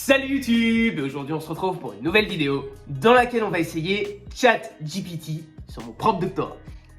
Salut YouTube! Aujourd'hui on se retrouve pour une nouvelle vidéo dans laquelle on va essayer ChatGPT sur mon propre doctorat.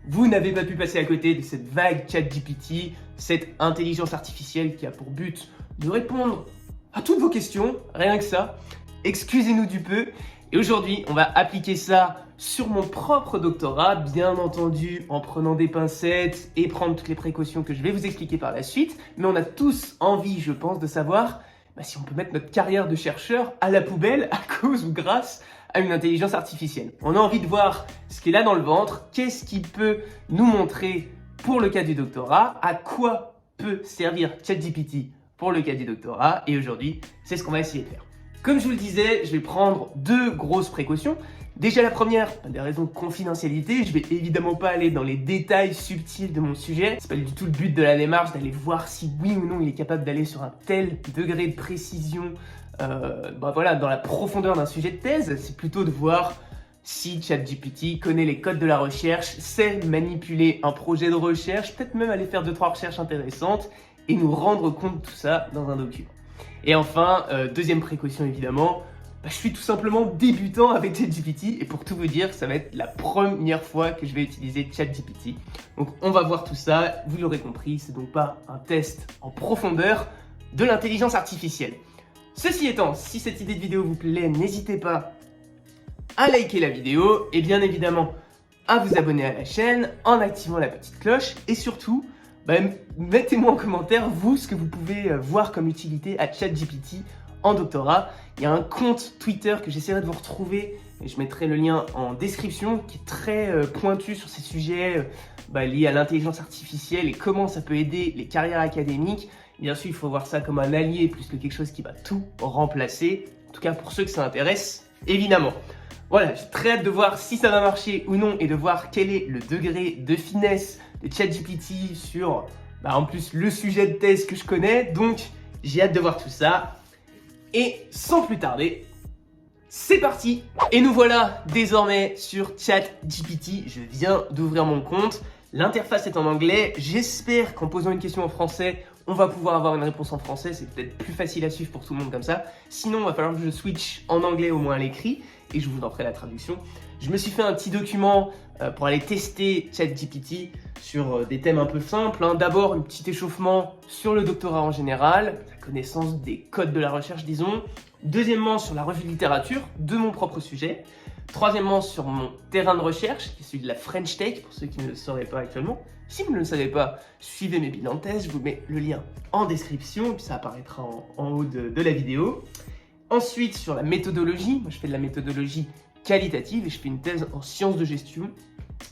Vous n'avez pas pu passer à côté de cette vague ChatGPT, cette intelligence artificielle qui a pour but de répondre à toutes vos questions, rien que ça. Excusez-nous du peu. Et aujourd'hui on va appliquer ça sur mon propre doctorat, bien entendu en prenant des pincettes et prendre toutes les précautions que je vais vous expliquer par la suite. Mais on a tous envie, je pense, de savoir si on peut mettre notre carrière de chercheur à la poubelle à cause ou grâce à une intelligence artificielle. On a envie de voir ce qu'il a dans le ventre, qu'est-ce qui peut nous montrer pour le cas du doctorat, à quoi peut servir ChatGPT pour le cas du doctorat, et aujourd'hui, c'est ce qu'on va essayer de faire. Comme je vous le disais, je vais prendre deux grosses précautions. Déjà la première, des raisons de confidentialité, je vais évidemment pas aller dans les détails subtils de mon sujet. C'est pas du tout le but de la démarche d'aller voir si oui ou non il est capable d'aller sur un tel degré de précision dans la profondeur d'un sujet de thèse. C'est plutôt de voir si ChatGPT connaît les codes de la recherche, sait manipuler un projet de recherche, peut-être même aller faire 2-3 recherches intéressantes et nous rendre compte de tout ça dans un document. Et enfin, deuxième précaution évidemment, je suis tout simplement débutant avec ChatGPT et pour tout vous dire, ça va être la première fois que je vais utiliser ChatGPT. Donc on va voir tout ça, vous l'aurez compris, c'est donc pas un test en profondeur de l'intelligence artificielle. Ceci étant, si cette idée de vidéo vous plaît, n'hésitez pas à liker la vidéo et bien évidemment à vous abonner à la chaîne en activant la petite cloche et surtout, mettez-moi en commentaire vous ce que vous pouvez voir comme utilité à ChatGPT en doctorat. Il y a un compte Twitter que j'essaierai de vous retrouver et je mettrai le lien en description qui est très pointu sur ces sujets liés à l'intelligence artificielle et comment ça peut aider les carrières académiques. Bien sûr, il faut voir ça comme un allié plus que quelque chose qui va tout remplacer. En tout cas, pour ceux que ça intéresse, évidemment. Voilà, j'ai très hâte de voir si ça va marcher ou non et de voir quel est le degré de finesse de ChatGPT sur en plus le sujet de thèse que je connais. Donc, j'ai hâte de voir tout ça. Et sans plus tarder, c'est parti! Et nous voilà désormais sur ChatGPT. Je viens d'ouvrir mon compte. L'interface est en anglais. J'espère qu'en posant une question en français, on va pouvoir avoir une réponse en français. C'est peut-être plus facile à suivre pour tout le monde comme ça. Sinon, il va falloir que je switch en anglais au moins à l'écrit et je vous en ferai la traduction. Je me suis fait un petit document pour aller tester ChatGPT sur des thèmes un peu simples. D'abord, un petit échauffement sur le doctorat en général, la connaissance des codes de la recherche, disons. Deuxièmement, sur la revue de littérature de mon propre sujet. Troisièmement, sur mon terrain de recherche, qui est celui de la French Tech, pour ceux qui ne le sauraient pas actuellement. Si vous ne le savez pas, suivez mes bilans de thèse, je vous mets le lien en description, et puis ça apparaîtra en haut de la vidéo. Ensuite, sur la méthodologie, moi je fais de la méthodologie qualitative et je fais une thèse en sciences de gestion.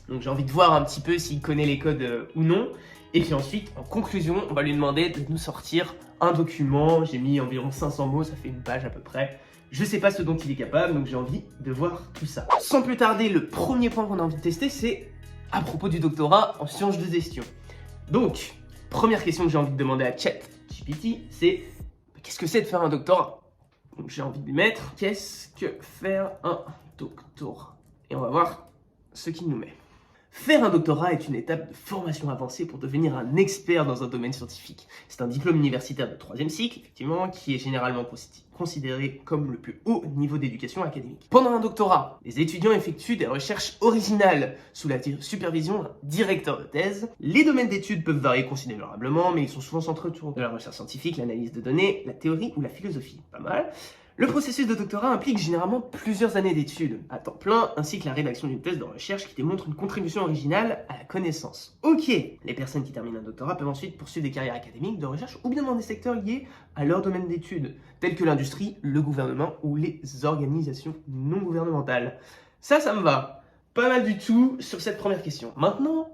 Donc j'ai envie de voir un petit peu s'il connaît les codes ou non. Et puis ensuite, en conclusion, on va lui demander de nous sortir un document. J'ai mis environ 500 mots, ça fait une page à peu près. Je ne sais pas ce dont il est capable, donc j'ai envie de voir tout ça. Sans plus tarder, le premier point qu'on a envie de tester, c'est à propos du doctorat en sciences de gestion. Donc, première question que j'ai envie de demander à ChatGPT, c'est qu'est-ce que c'est de faire un doctorat? Donc j'ai envie de lui mettre qu'est-ce que faire un doctorat? Et on va voir ce qu'il nous met. Faire un doctorat est une étape de formation avancée pour devenir un expert dans un domaine scientifique. C'est un diplôme universitaire de 3e cycle, effectivement, qui est généralement considéré comme le plus haut niveau d'éducation académique. Pendant un doctorat, les étudiants effectuent des recherches originales sous la supervision d'un directeur de thèse. Les domaines d'études peuvent varier considérablement, mais ils sont souvent centrés autour de la recherche scientifique, l'analyse de données, la théorie ou la philosophie. Pas mal. Le processus de doctorat implique généralement plusieurs années d'études à temps plein, ainsi que la rédaction d'une thèse de recherche qui démontre une contribution originale à la connaissance. Ok, les personnes qui terminent un doctorat peuvent ensuite poursuivre des carrières académiques, de recherche ou bien dans des secteurs liés à leur domaine d'études, tels que l'industrie, le gouvernement ou les organisations non gouvernementales. Ça me va pas mal du tout sur cette première question. Maintenant,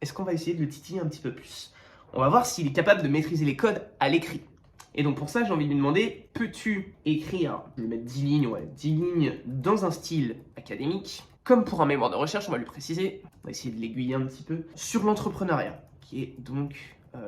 est-ce qu'on va essayer de le titiller un petit peu plus? On va voir s'il est capable de maîtriser les codes à l'écrit. Et donc pour ça, j'ai envie de lui demander, peux-tu écrire, je vais mettre 10 lignes, 10 lignes dans un style académique, comme pour un mémoire de recherche, on va lui préciser, on va essayer de l'aiguiller un petit peu, sur l'entrepreneuriat, qui est donc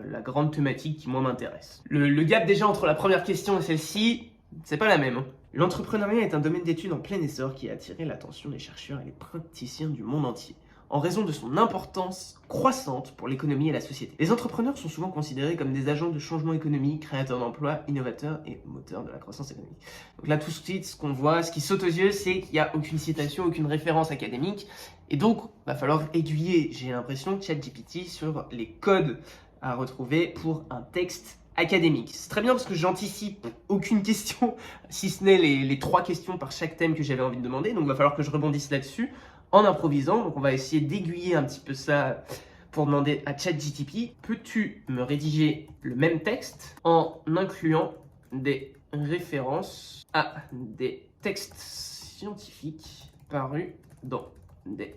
la grande thématique qui moi m'intéresse. Le gap déjà entre la première question et celle-ci, c'est pas la même. L'entrepreneuriat est un domaine d'études en plein essor qui a attiré l'attention des chercheurs et des praticiens du monde entier. en raison de son importance croissante pour l'économie et la société. Les entrepreneurs sont souvent considérés comme des agents de changement économique, créateurs d'emplois, innovateurs et moteurs de la croissance économique. Donc là, tout de suite, ce qu'on voit, ce qui saute aux yeux, c'est qu'il n'y a aucune citation, aucune référence académique. Et donc, il va falloir aiguiller, j'ai l'impression, ChatGPT sur les codes à retrouver pour un texte académique. C'est très bien parce que j'anticipe aucune question, si ce n'est les 3 questions par chaque thème que j'avais envie de demander. Donc, il va falloir que je rebondisse là-dessus en improvisant. Donc, on va essayer d'aiguiller un petit peu ça pour demander à ChatGPT, peux-tu me rédiger le même texte en incluant des références à des textes scientifiques parus dans des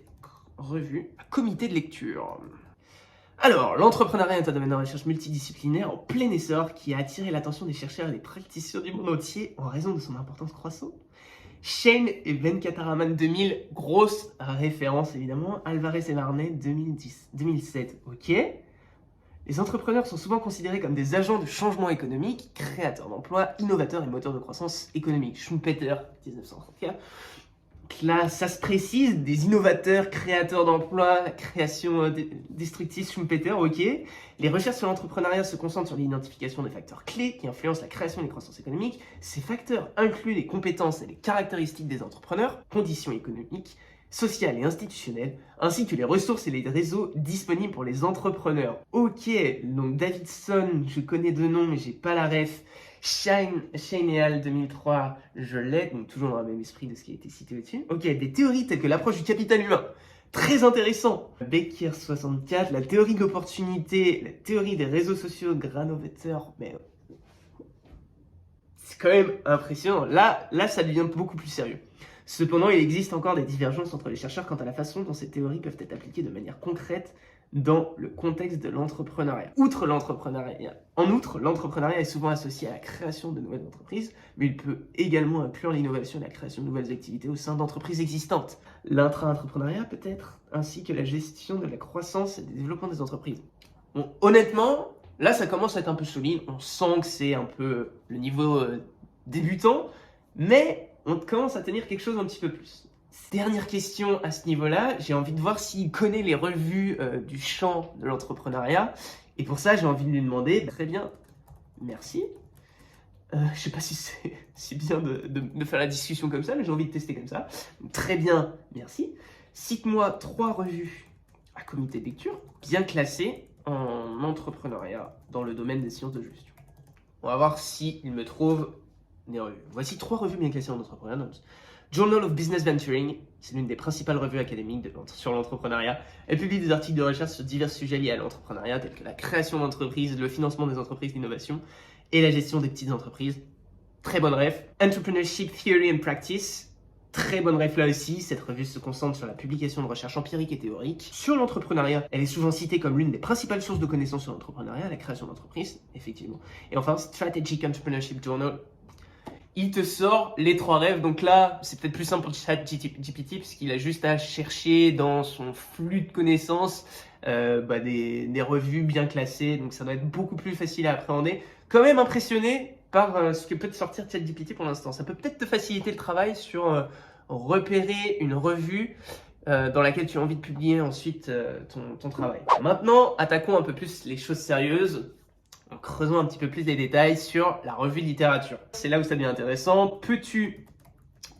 revues à comité de lecture. Alors, l'entrepreneuriat est un domaine de recherche multidisciplinaire en plein essor qui a attiré l'attention des chercheurs et des praticiens du monde entier en raison de son importance croissante. Shane et Venkataraman 2000, grosse référence évidemment. Alvarez et Varney 2007, ok. Les entrepreneurs sont souvent considérés comme des agents de changement économique, créateurs d'emplois, innovateurs et moteurs de croissance économique. Schumpeter, 1934. Là, ça se précise, des innovateurs, créateurs d'emplois, création destructive, Schumpeter, ok. Les recherches sur l'entrepreneuriat se concentrent sur l'identification des facteurs clés qui influencent la création et la croissance économique. Ces facteurs incluent les compétences et les caractéristiques des entrepreneurs, conditions économiques, sociales et institutionnelles, ainsi que les ressources et les réseaux disponibles pour les entrepreneurs. Ok, donc Davidson, je connais deux noms mais j'ai pas la ref. Shane et Al 2003, je l'ai, donc toujours dans le même esprit de ce qui a été cité au-dessus. Ok, des théories telles que l'approche du capital humain, très intéressant. Becker 64, la théorie de l'opportunité, la théorie des réseaux sociaux, Granovetter, mais c'est quand même impressionnant. Là, ça devient beaucoup plus sérieux. Cependant, il existe encore des divergences entre les chercheurs quant à la façon dont ces théories peuvent être appliquées de manière concrète dans le contexte de l'entrepreneuriat. En outre, l'entrepreneuriat est souvent associé à la création de nouvelles entreprises, mais il peut également inclure l'innovation et la création de nouvelles activités au sein d'entreprises existantes. L'intra-entrepreneuriat peut-être, ainsi que la gestion de la croissance et du développement des entreprises. Bon, honnêtement, là ça commence à être un peu solide, on sent que c'est un peu le niveau débutant, mais on commence à tenir quelque chose un petit peu plus. Dernière question à ce niveau-là, j'ai envie de voir s'il connaît les revues du champ de l'entrepreneuriat. Et pour ça, j'ai envie de lui demander, très bien, merci. Je sais pas si c'est bien de faire la discussion comme ça, mais j'ai envie de tester comme ça. Donc, très bien, merci. Cite-moi 3 revues à comité de lecture bien classées en entrepreneuriat dans le domaine des sciences de gestion. On va voir s'il me trouve des revues. Voici 3 revues bien classées en entrepreneuriat. Journal of Business Venturing, c'est l'une des principales revues académiques sur l'entrepreneuriat. Elle publie des articles de recherche sur divers sujets liés à l'entrepreneuriat, tels que la création d'entreprises, le financement des entreprises d'innovation et la gestion des petites entreprises. Très bonne ref. Entrepreneurship Theory and Practice, très bonne ref là aussi. Cette revue se concentre sur la publication de recherches empiriques et théoriques. Sur l'entrepreneuriat, elle est souvent citée comme l'une des principales sources de connaissances sur l'entrepreneuriat, la création d'entreprises, effectivement. Et enfin, Strategic Entrepreneurship Journal. Il te sort les 3 rêves. Donc là, c'est peut-être plus simple pour ChatGPT puisqu'il a juste à chercher dans son flux de connaissances des revues bien classées. Donc ça doit être beaucoup plus facile à appréhender. Quand même impressionné par ce que peut te sortir ChatGPT pour l'instant. Ça peut peut-être te faciliter le travail sur repérer une revue dans laquelle tu as envie de publier ensuite ton travail. Maintenant, attaquons un peu plus les choses sérieuses. En creusant un petit peu plus les détails sur la revue de littérature. C'est là où ça devient intéressant. Peux-tu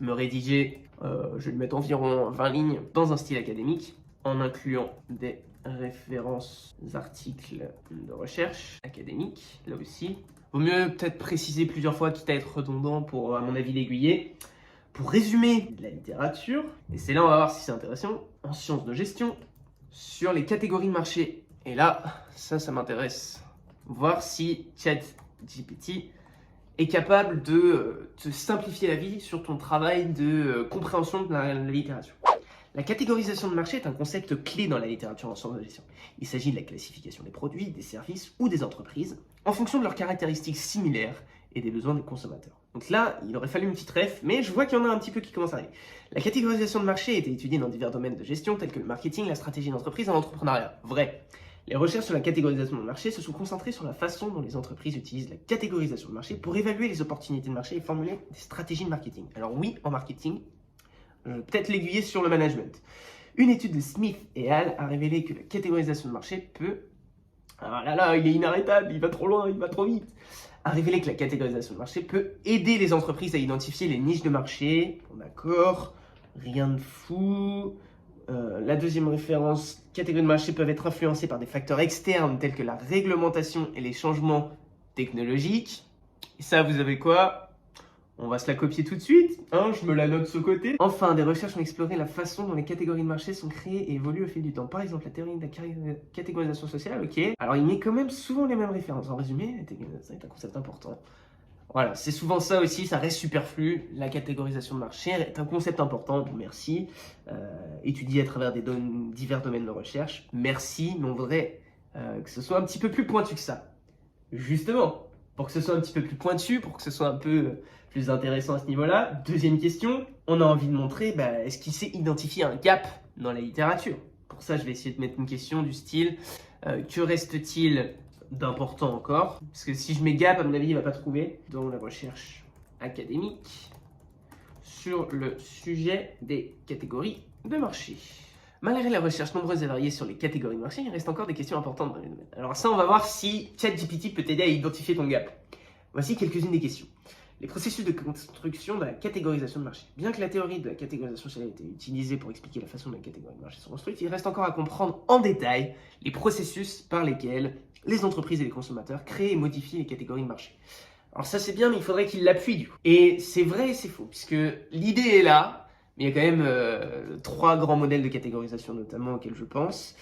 me rédiger, je vais lui mettre environ 20 lignes, dans un style académique, en incluant des références, articles de recherche académiques, là aussi. Vaut mieux peut-être préciser plusieurs fois, quitte à être redondant pour, à mon avis, l'aiguiller. Pour résumer de la littérature, et c'est là on va voir si c'est intéressant, en sciences de gestion, sur les catégories de marché. Et là, ça m'intéresse. Voir si ChatGPT est capable de te simplifier la vie sur ton travail de compréhension de la littérature. La catégorisation de marché est un concept clé dans la littérature en sciences de gestion. Il s'agit de la classification des produits, des services ou des entreprises en fonction de leurs caractéristiques similaires et des besoins des consommateurs. Donc là, il aurait fallu une petite ref, mais je vois qu'il y en a un petit peu qui commencent à arriver. La catégorisation de marché a été étudiée dans divers domaines de gestion tels que le marketing, la stratégie d'entreprise et l'entrepreneuriat. Vrai. Les recherches sur la catégorisation de marché se sont concentrées sur la façon dont les entreprises utilisent la catégorisation de marché pour évaluer les opportunités de marché et formuler des stratégies de marketing. Alors oui, en marketing, je vais peut-être l'aiguiller sur le management. Une étude de Smith et al. A révélé que la catégorisation de marché peut... Ah là là, il est inarrêtable, il va trop loin, il va trop vite. A révélé que la catégorisation de marché peut aider les entreprises à identifier les niches de marché. Bon, d'accord, rien de fou. La deuxième référence, catégories de marché peuvent être influencées par des facteurs externes tels que la réglementation et les changements technologiques. Et ça, vous avez quoi? On va se la copier tout de suite, hein, je me la note de ce côté. Enfin, des recherches ont exploré la façon dont les catégories de marché sont créées et évoluent au fil du temps. Par exemple, la théorie de la catégorisation sociale, ok. Alors, il met quand même souvent les mêmes références. En résumé, la catégorisation est un concept important. Voilà, c'est souvent ça aussi, ça reste superflu. La catégorisation de marché est un concept important, merci. Étudié à travers divers domaines de recherche, merci, mais on voudrait que ce soit un petit peu plus pointu que ça. Justement, pour que ce soit un petit peu plus pointu, pour que ce soit un peu plus intéressant à ce niveau-là. Deuxième question, on a envie de montrer, est-ce qu'il sait identifier un gap dans la littérature? Pour ça, je vais essayer de mettre une question du style, que reste-t-il d'important encore? Parce que si je mets gap, à mon avis, il ne va pas trouver dans la recherche académique sur le sujet des catégories de marché. Malgré la recherche nombreuse et variée sur les catégories de marché, il reste encore des questions importantes dans les domaines. Alors ça, on va voir si ChatGPT peut t'aider à identifier ton gap. Voici quelques-unes des questions. Les processus de construction de la catégorisation de marché. Bien que la théorie de la catégorisation sociale ait été utilisée pour expliquer la façon dont les catégories de marché sont construites, il reste encore à comprendre en détail les processus par lesquels les entreprises et les consommateurs créent et modifient les catégories de marché. Alors ça c'est bien, mais il faudrait qu'il l'appuie du coup. Et c'est vrai et c'est faux, puisque l'idée est là, mais il y a quand même 3 grands modèles de catégorisation notamment auxquels je pense,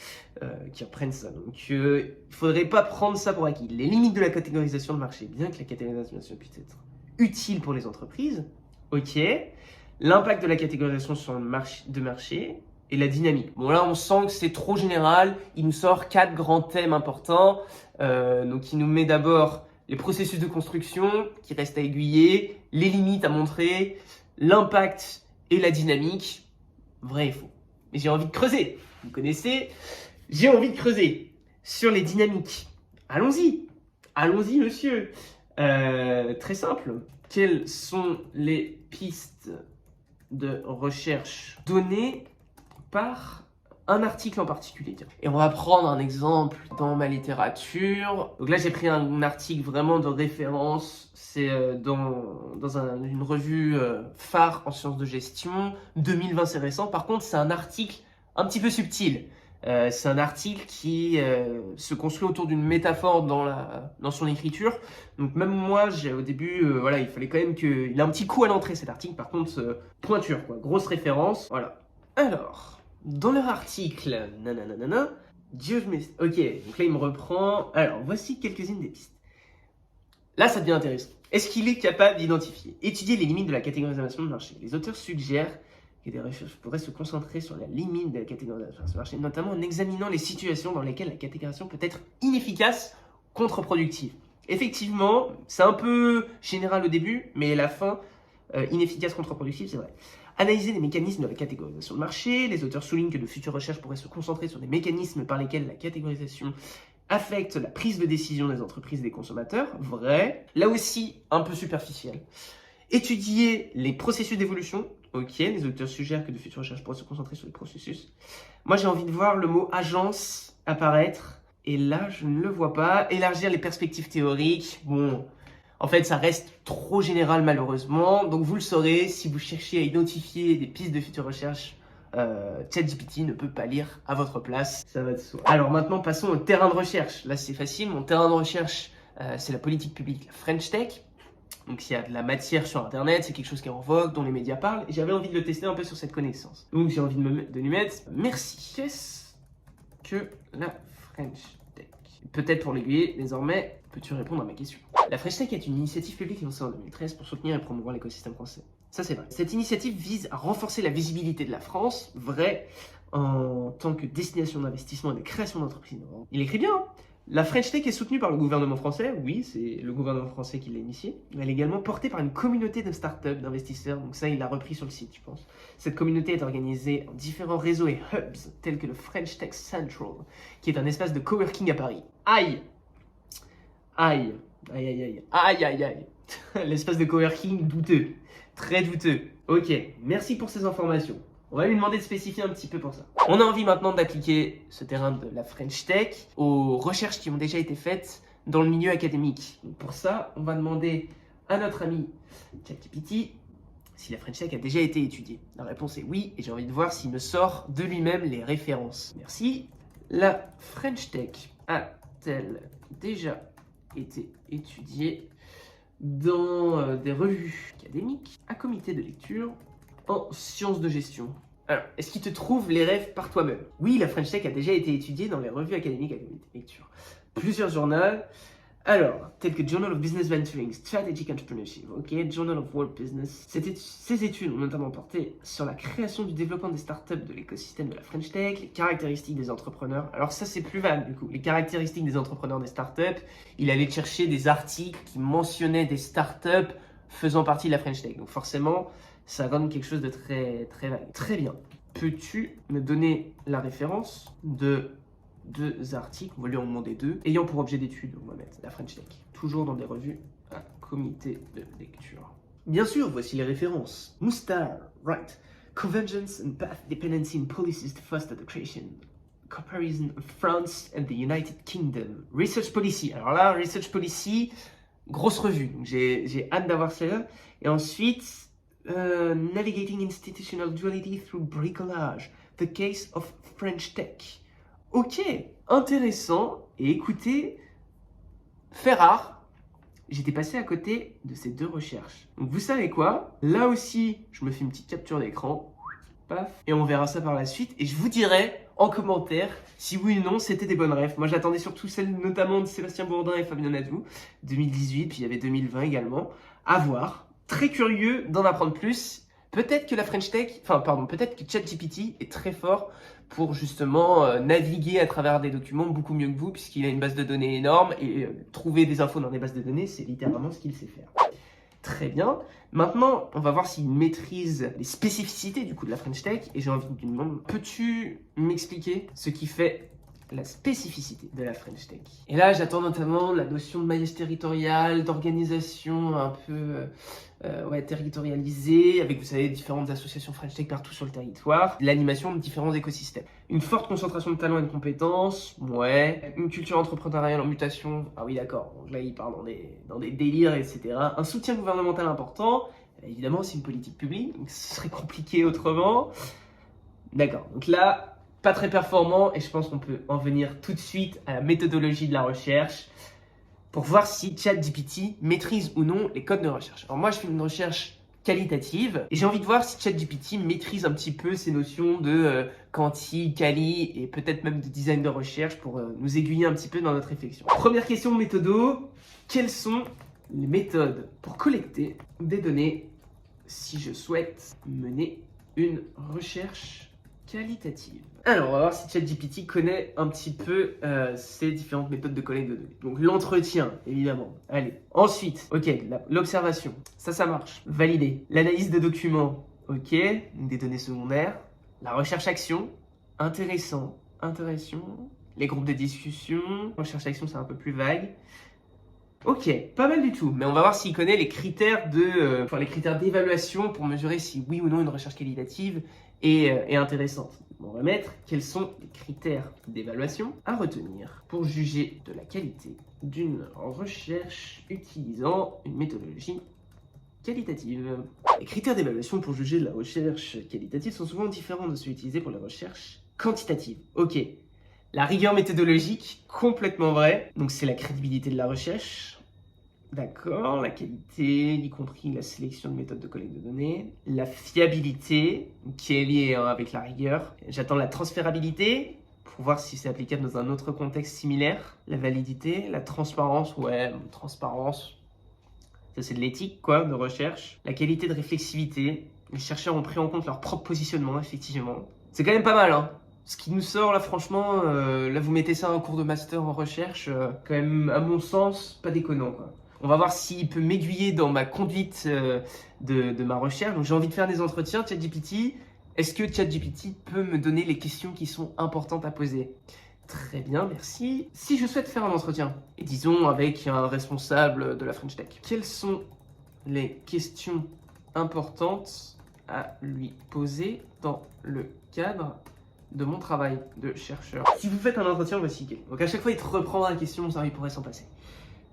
qui reprennent ça. Donc il ne faudrait pas prendre ça pour acquis. Les limites de la catégorisation de marché, bien que la catégorisation puisse être utile pour les entreprises, ok. L'impact de la catégorisation sur le marché et la dynamique. Bon là on sent que c'est trop général, il nous sort 4 grands thèmes importants, donc il nous met d'abord les processus de construction qui restent à aiguiller, les limites à montrer, l'impact et la dynamique, vrai et faux. Mais j'ai envie de creuser, vous connaissez, j'ai envie de creuser sur les dynamiques. Allons-y monsieur. Très simple. Quelles sont les pistes de recherche données par un article en particulier? Et on va prendre un exemple dans ma littérature. Donc là, j'ai pris un article vraiment de référence. C'est dans une revue phare en sciences de gestion. 2020, c'est récent. Par contre, c'est un article un petit peu subtil. C'est un article qui se construit autour d'une métaphore dans son écriture. Donc même moi, au début, voilà, il fallait quand même qu'il ait un petit coup à l'entrée cet article. Par contre, pointure, quoi, grosse référence. Voilà. Alors, dans leur article, ok, donc là il me reprend. Alors, voici quelques-unes des pistes. Là, ça devient intéressant. Est-ce qu'il est capable d'identifier, étudier les limites de la catégorisation de marché? Les auteurs suggèrent que des recherches pourraient se concentrer sur la limite de la catégorisation de marché, notamment en examinant les situations dans lesquelles la catégorisation peut être inefficace, contre-productive. Effectivement, c'est un peu général au début, mais à la fin, inefficace, contre-productive, c'est vrai. Analyser les mécanismes de la catégorisation de marché. Les auteurs soulignent que de futures recherches pourraient se concentrer sur des mécanismes par lesquels la catégorisation affecte la prise de décision des entreprises et des consommateurs. Vrai. Là aussi, un peu superficiel. Étudier les processus d'évolution. Ok, les auteurs suggèrent que de futures recherches pourraient se concentrer sur les processus. Moi, j'ai envie de voir le mot agence apparaître. Et là, je ne le vois pas. Élargir les perspectives théoriques. Bon, en fait, ça reste trop général malheureusement. Donc, vous le saurez, si vous cherchez à identifier des pistes de futures recherches, ChatGPT ne peut pas lire à votre place. Ça va de soi. Alors maintenant, passons au terrain de recherche. Là, c'est facile. Mon terrain de recherche, c'est la politique publique, la French Tech. Donc s'il y a de la matière sur Internet, c'est quelque chose qui est en vogue, dont les médias parlent, et j'avais envie de le tester un peu sur cette connaissance. Donc j'ai envie de lui mettre « Merci ». Qu'est-ce que la French Tech? Peut-être pour l'aiguiller, désormais, peux-tu répondre à ma question? La French Tech est une initiative publique lancée en 2013 pour soutenir et promouvoir l'écosystème français. Ça c'est vrai. Cette initiative vise à renforcer la visibilité de la France, vrai, en tant que destination d'investissement et de création d'entreprises. Il écrit bien, hein. La French Tech est soutenue par le gouvernement français, oui, c'est le gouvernement français qui l'a initiée. Elle est également portée par une communauté de startups, d'investisseurs, donc ça il l'a repris sur le site, je pense. Cette communauté est organisée en différents réseaux et hubs, tels que le French Tech Central, qui est un espace de coworking à Paris. Aïe! Aïe! Aïe aïe aïe! Aïe aïe aïe! L'espace de coworking douteux, très douteux. Ok, merci pour ces informations. On va lui demander de spécifier un petit peu pour ça. On a envie maintenant d'appliquer ce terrain de la French Tech aux recherches qui ont déjà été faites dans le milieu académique. Donc pour ça, on va demander à notre ami ChatGPT si la French Tech a déjà été étudiée. La réponse est oui, et j'ai envie de voir s'il me sort de lui-même les références. Merci. La French Tech a-t-elle déjà été étudiée dans des revues académiques, à comité de lecture, en sciences de gestion? Alors, est-ce qu'il te trouve les rêves par toi-même? Oui, la French Tech a déjà été étudiée dans les revues académiques à comité de lecture. Plusieurs journaux, alors, tels que Journal of Business Venturing, Strategic Entrepreneurship, Journal of World Business. Ces études ont notamment porté sur la création du développement des startups de l'écosystème de la French Tech, les caractéristiques des entrepreneurs. Alors ça, c'est plus vague du coup. Les caractéristiques des entrepreneurs des startups, il allait chercher des articles qui mentionnaient des startups faisant partie de la French Tech. Donc forcément, ça donne quelque chose de très, très vague. Très bien. Peux-tu me donner la référence de deux articles, on va lui en demander deux, ayant pour objet d'étude, on va mettre la French Tech, toujours dans des revues à comité de lecture. Bien sûr, voici les références. Moustar, right. Convergence and Path Dependency in Policies to Foster the Creation. Comparison of France and the United Kingdom. Research Policy. Alors là, Research Policy, grosse revue, donc j'ai hâte d'avoir celle-là. Et ensuite, Navigating Institutional Duality Through Bricolage. The Case of French Tech. Ok, intéressant. Et écoutez, fait rare, j'étais passé à côté de ces deux recherches. Donc vous savez quoi? Là aussi, je me fais une petite capture d'écran. Paf. Et on verra ça par la suite. Et je vous dirai en commentaire si oui ou non c'était des bonnes rêves. Moi j'attendais surtout celle notamment de Sébastien Bourdin et Fabien Nadou, 2018, puis il y avait 2020 également. À voir. Très curieux d'en apprendre plus. Peut-être que la French Tech, peut-être que ChatGPT est très fort pour justement naviguer à travers des documents beaucoup mieux que vous, puisqu'il a une base de données énorme et trouver des infos dans des bases de données, c'est littéralement ce qu'il sait faire. Très bien. Maintenant, on va voir s'il maîtrise les spécificités du coup de la French Tech. Et j'ai envie de lui demander, peux-tu m'expliquer ce qui fait la spécificité de la French Tech? Et là, j'attends notamment la notion de maillage territorial, d'organisation un peu territorialisée, avec, vous savez, différentes associations French Tech partout sur le territoire, l'animation de différents écosystèmes. Une forte concentration de talents et de compétences, ouais. Une culture entrepreneuriale en mutation, ah oui d'accord, donc là il part dans des délires, etc. Un soutien gouvernemental important, évidemment c'est une politique publique, donc ce serait compliqué autrement. D'accord, donc là, pas très performant, et je pense qu'on peut en venir tout de suite à la méthodologie de la recherche pour voir si ChatGPT maîtrise ou non les codes de recherche. Alors moi, je fais une recherche qualitative et j'ai envie de voir si ChatGPT maîtrise un petit peu ces notions de quanti, quali et peut-être même de design de recherche pour nous aiguiller un petit peu dans notre réflexion. Première question méthodo, quelles sont les méthodes pour collecter des données si je souhaite mener une recherche qualitative? Alors, on va voir si ChatGPT connaît un petit peu ces différentes méthodes de collecte de données. Donc, l'entretien, évidemment. Allez. Ensuite, ok, l'observation. Ça marche. Valider. L'analyse de documents. Ok, des données secondaires. La recherche-action. Intéressant. Les groupes de discussion. Recherche-action, c'est un peu plus vague. Ok, pas mal du tout. Mais on va voir s'il connaît les critères les critères d'évaluation pour mesurer si oui ou non une recherche qualitative est intéressante. On va mettre quels sont les critères d'évaluation à retenir pour juger de la qualité d'une recherche utilisant une méthodologie qualitative. Les critères d'évaluation pour juger de la recherche qualitative sont souvent différents de ceux utilisés pour la recherche quantitative. Ok, la rigueur méthodologique, complètement vrai. Donc c'est la crédibilité de la recherche. D'accord, la qualité, y compris la sélection de méthodes de collecte de données, la fiabilité, qui est liée avec la rigueur. J'attends la transférabilité, pour voir si c'est applicable dans un autre contexte similaire. La validité, la transparence, ouais, transparence, ça c'est de l'éthique, quoi, de recherche. La qualité de réflexivité, les chercheurs ont pris en compte leur propre positionnement, effectivement. C'est quand même pas mal, hein. Ce qui nous sort là, franchement, là vous mettez ça en cours de master en recherche, quand même, à mon sens, pas déconnant, quoi. On va voir s'il peut m'aiguiller dans ma conduite de ma recherche. Donc j'ai envie de faire des entretiens. ChatGPT, est-ce que ChatGPT peut me donner les questions qui sont importantes à poser? Très bien, merci. Si je souhaite faire un entretien, et disons avec un responsable de la French Tech, quelles sont les questions importantes à lui poser dans le cadre de mon travail de chercheur. Si vous faites un entretien, voici quel. Donc à chaque fois, il te reprendra la question, ça il pourrait s'en passer.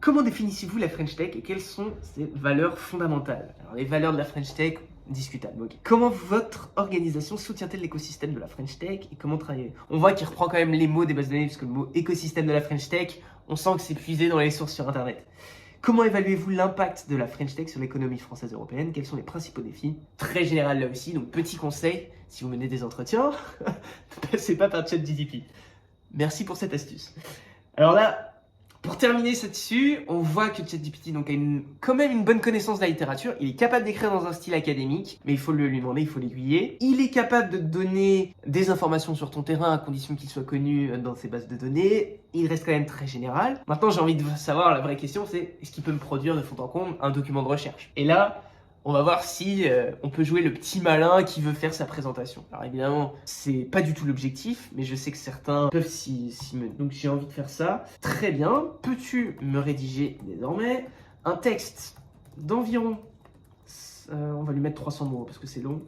Comment définissez-vous la French Tech et quelles sont ses valeurs fondamentales? Alors les valeurs de la French Tech, discutable. Okay. Comment votre organisation soutient-elle l'écosystème de la French Tech et comment travailler? On voit qu'il reprend quand même les mots des bases de données, parce que le mot écosystème de la French Tech, on sent que c'est puisé dans les sources sur Internet. Comment évaluez-vous l'impact de la French Tech sur l'économie française et européenne? Quels sont les principaux défis? Très général là aussi, donc petit conseil, si vous menez des entretiens, ne passez pas par ChatGPT. Merci pour cette astuce. Alors là, pour terminer là-dessus, on voit que ChatGPT donc, a quand même une bonne connaissance de la littérature. Il est capable d'écrire dans un style académique, mais il faut lui demander, il faut l'aiguiller. Il est capable de te donner des informations sur ton terrain à condition qu'il soit connu dans ses bases de données. Il reste quand même très général. Maintenant, j'ai envie de savoir, la vraie question, c'est est-ce qu'il peut me produire de fond en comble un document de recherche? Et là, on va voir si on peut jouer le petit malin qui veut faire sa présentation. Alors évidemment, c'est pas du tout l'objectif, mais je sais que certains peuvent s'y mener. Donc j'ai envie de faire ça. Très bien. Peux-tu me rédiger désormais un texte d'environ, on va lui mettre 300 mots parce que c'est long,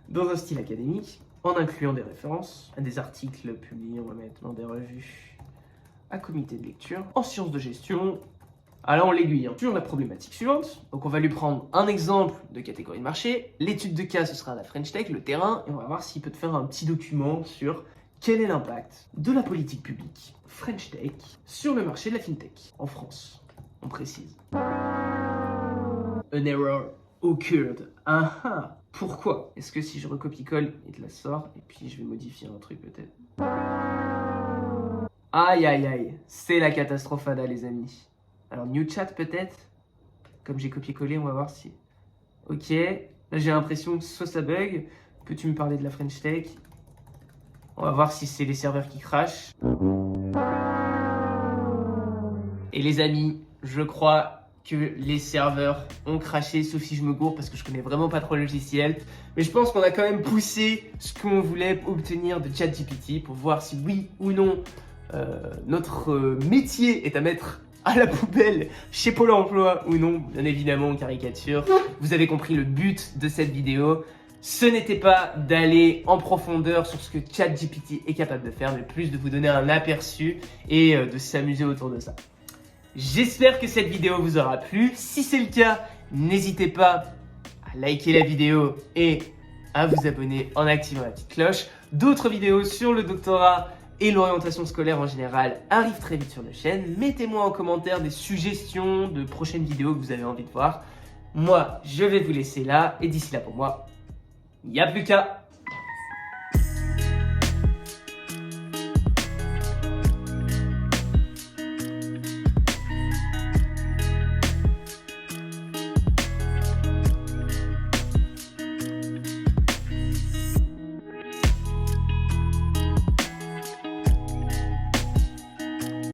dans un style académique, en incluant des références, des articles publiés, on va mettre dans des revues à comité de lecture, en sciences de gestion. Alors on l'aiguille sur la problématique suivante. Donc on va lui prendre un exemple de catégorie de marché. L'étude de cas, ce sera la French Tech, le terrain. Et on va voir s'il peut te faire un petit document sur quel est l'impact de la politique publique French Tech sur le marché de la FinTech en France. On précise. An error occurred. Ah ah. Pourquoi? Est-ce que si je recopie-colle, il te la sort et puis je vais modifier un truc peut-être. Aïe aïe aïe. C'est la catastrophe ADA les amis. Alors, new chat peut-être. Comme j'ai copié-collé, on va voir si... Ok. Là, j'ai l'impression que soit ça bug. Peux-tu me parler de la French Tech? On va voir si c'est les serveurs qui crashent. Et les amis, je crois que les serveurs ont crashé, sauf si je me gourre parce que je connais vraiment pas trop le logiciel. Mais je pense qu'on a quand même poussé ce qu'on voulait obtenir de ChatGPT pour voir si oui ou non notre métier est à mettre à la poubelle chez Pôle emploi ou non, bien évidemment en caricature. Vous avez compris le but de cette vidéo. Ce n'était pas d'aller en profondeur sur ce que ChatGPT est capable de faire, mais plus de vous donner un aperçu et de s'amuser autour de ça. J'espère que cette vidéo vous aura plu. Si c'est le cas, n'hésitez pas à liker la vidéo et à vous abonner en activant la petite cloche. D'autres vidéos sur le doctorat et l'orientation scolaire en général arrive très vite sur la chaîne. Mettez-moi en commentaire des suggestions de prochaines vidéos que vous avez envie de voir. Moi, je vais vous laisser là et d'ici là pour moi, il n'y a plus qu'à.